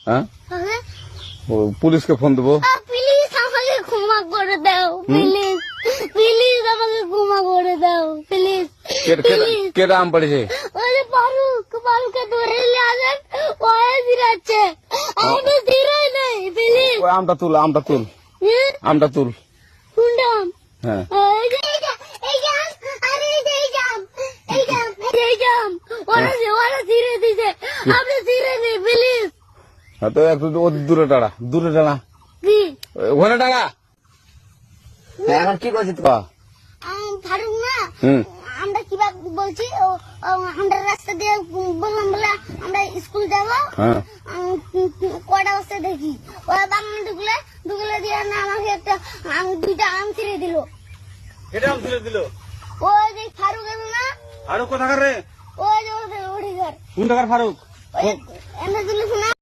হ্যাঁ, হ্যাঁ ও পুলিশকে ফোন দেবো। প্লিজ আমাকে ক্ষমা করে দাও, প্লিজ প্লিজ আমাকে ক্ষমা করে দাও, প্লিজ প্লিজ। কেটা আম পড়েছে? ওই যে ফারুককে ধরে নিয়ে আসেন, ওই ফিরাচ্ছে, আমি ধীরে নেই, প্লিজ। ওই আমটা তুল, আমটা তুল, আমটা তুল। কোনটা আম? হ্যাঁ, এই যে এই জাম, আরে এই যে এই জাম, এই জাম, এই জাম, ওরা ধীরে দিছে, আপনি ধীরে নেই, প্লিজ। তো একটু দূরে দাঁড়া, দূরে দাঁড়া, কি ওখানে দাঁড়া। এখন কি করছিস তুই? ফারুক না, হুম, আমরা কিভাবে বলছি, আমরা রাস্তা দিয়ে বললাম বলে আমরা স্কুল যাবো, হ্যাঁ, কটা বস্তা দেখি ওরা বাগানে ঢুকলে ঢুকলে দিয়ে না আমাকে একটা দুইটা আম ছিঁড়ে দিল। কেটে আম তুলে দিল? ওই যে ফারুক এলো না, ফারুক কোথাকার রে? ওই যে ওঠে ঘর, কোন টাকার ফারুক? এনে দিল শোনা।